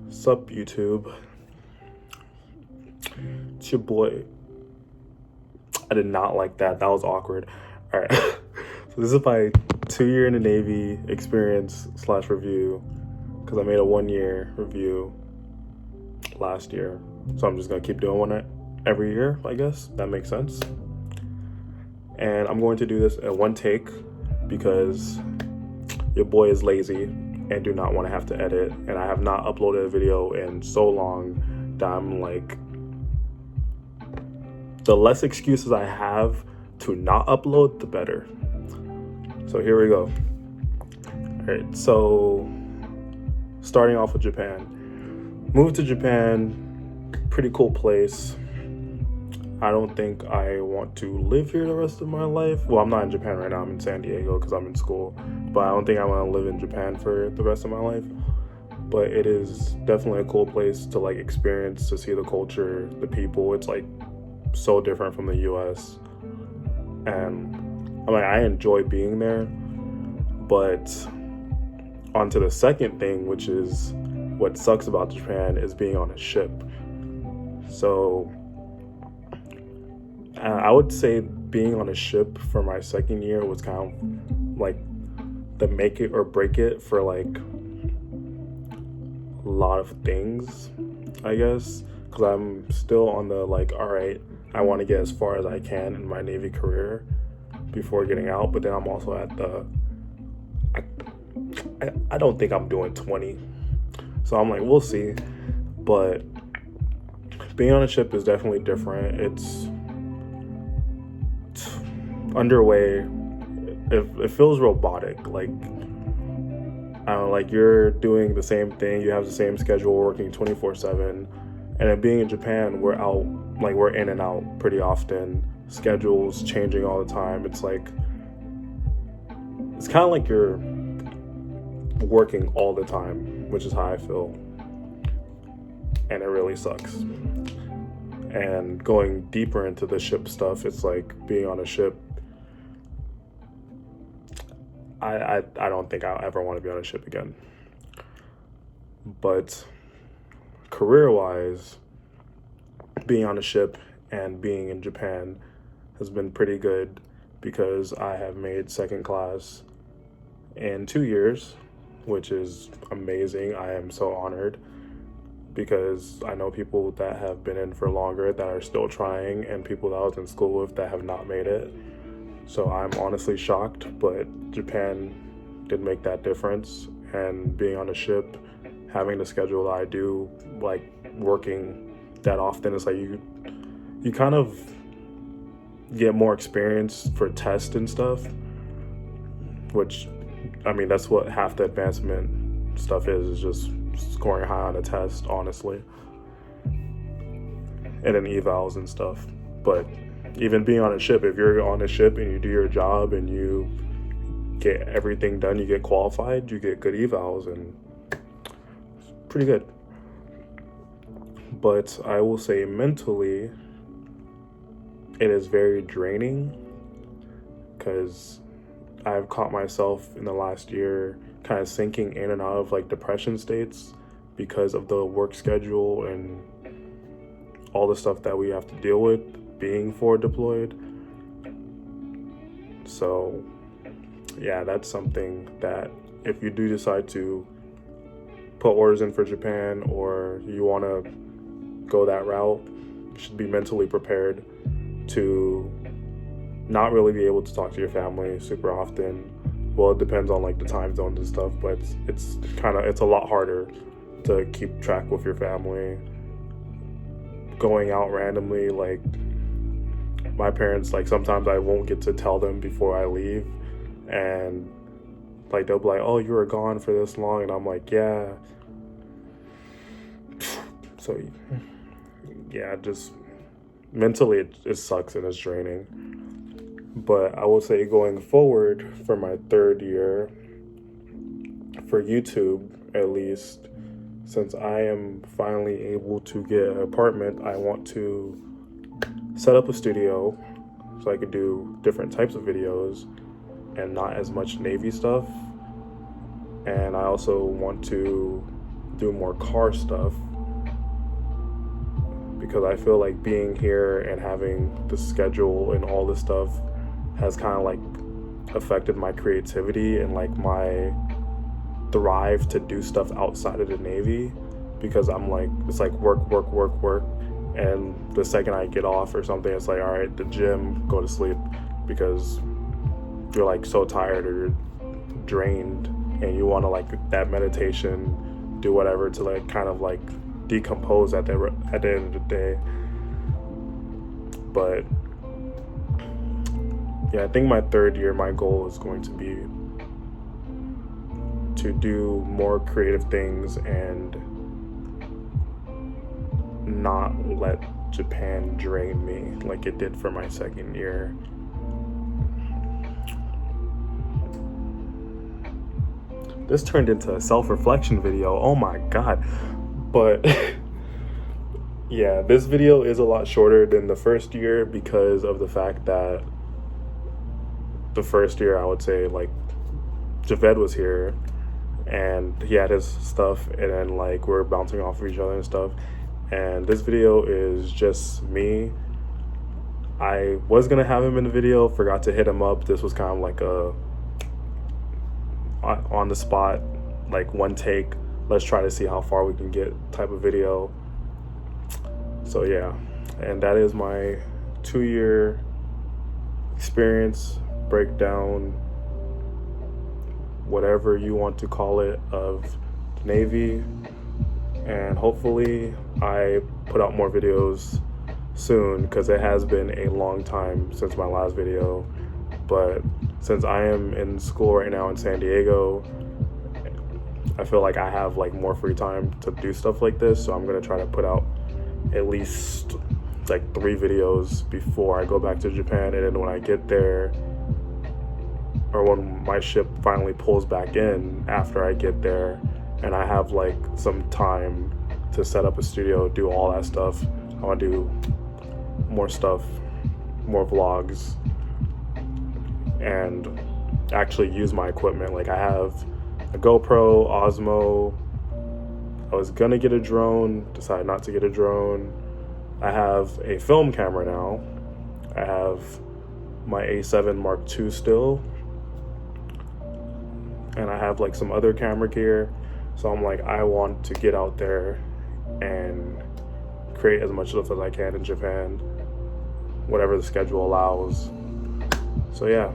Sup YouTube, it's your boy. I did not like that. That was awkward. All right. So this is my 2-year in the Navy experience / review, because I made a 1-year review last year. So I'm just gonna keep doing one every year, I guess. That makes sense. And I'm going to do this in one take because your boy is lazy and do not want to have to edit. And I have not uploaded a video in so long that I'm like, the less excuses I have to not upload, the better. So here we go. All right, so starting off with Japan. Moved to Japan, pretty cool place. I don't think I want to live here the rest of my life. Well, I'm not in Japan right now. I'm in San Diego because I'm in school. But I don't think I want to live in Japan for the rest of my life. But it is definitely a cool place to like experience, to see the culture, the people. It's like so different from the US. And I mean, I enjoy being there. But on to the second thing, which is what sucks about Japan, is being on a ship. So I would say being on a ship for my second year was kind of like the make it or break it for like a lot of things, I guess, because I'm still on the like, all right, I want to get as far as I can in my Navy career before getting out. But then I'm also at the, I don't think I'm doing 20. So I'm like, we'll see. But being on a ship is definitely different. It's underway. It feels robotic. Like, I don't know, like you're doing the same thing. You have the same schedule, working 24/7. And then being in Japan, we're out, like we're in and out pretty often. Schedules changing all the time. It's like, it's kind of like you're working all the time, which is how I feel. And it really sucks. And going deeper into the ship stuff, it's like being on a ship. I don't think I'll ever want to be on a ship again. But career-wise, being on a ship and being in Japan has been pretty good because I have made second class in 2 years, which is amazing. I am so honored because I know people that have been in for longer that are still trying, and people that I was in school with that have not made it. So I'm honestly shocked, but Japan did make that difference. And being on a ship, having the schedule that I do, like working that often, it's like you kind of get more experience for tests and stuff, which, I mean, that's what half the advancement stuff is just scoring high on a test, honestly. And then evals and stuff. But even being on a ship, if you're on a ship and you do your job and you get everything done, you get qualified, you get good evals, and it's pretty good. But I will say mentally, it is very draining because I've caught myself in the last year kind of sinking in and out of like depression states because of the work schedule and all the stuff that we have to deal with being forward deployed. So yeah, that's something that if you do decide to put orders in for Japan, or you want to go that route, you should be mentally prepared to not really be able to talk to your family super often. Well, it depends on like the time zones and stuff, but it's a lot harder to keep track with your family. Going out randomly, like my parents, like sometimes I won't get to tell them before I leave, and like they'll be like, oh, you were gone for this long, and I'm like, yeah. So yeah, just mentally it sucks and it's draining. But I will say going forward for my third year, for YouTube at least, since I am finally able to get an apartment, I want to set up a studio so I could do different types of videos and not as much Navy stuff. And I also want to do more car stuff, because I feel like being here and having the schedule and all this stuff has kind of like affected my creativity and like my drive to do stuff outside of the Navy, because I'm like, it's like work, and the second I get off or something, it's like, all right, the gym, go to sleep, because you're like so tired or you're drained and you want to like that meditation, do whatever to like kind of like decompose at the end of the day. But yeah, I think my third year, my goal is going to be to do more creative things and not let Japan drain me like it did for my second year. This turned into a self-reflection video, oh my god. But yeah, this video is a lot shorter than the first year because of the fact that the first year, I would say, like, Javed was here and he had his stuff, and then like we're bouncing off of each other and stuff. And this video is just me. I was gonna have him in the video, forgot to hit him up. This was kind of like a on the spot, like one take, let's try to see how far we can get type of video. So yeah, and that is my 2-year experience breakdown, whatever you want to call it, of the Navy. And hopefully I put out more videos soon, because it has been a long time since my last video. But since I am in school right now in San Diego, I feel like I have like more free time to do stuff like this, so I'm gonna try to put out at least like 3 videos before I go back to Japan. And then when I get there, or when my ship finally pulls back in after I get there and I have like some time to set up a studio, do all that stuff, I want to do more stuff, more vlogs, and actually use my equipment. Like I have a GoPro, Osmo. I was gonna get a drone, decided not to get a drone. I have a film camera now. I have my A7 Mark II still. And I have like some other camera gear. So I'm like, I want to get out there and create as much stuff as I can in Japan, whatever the schedule allows. So yeah.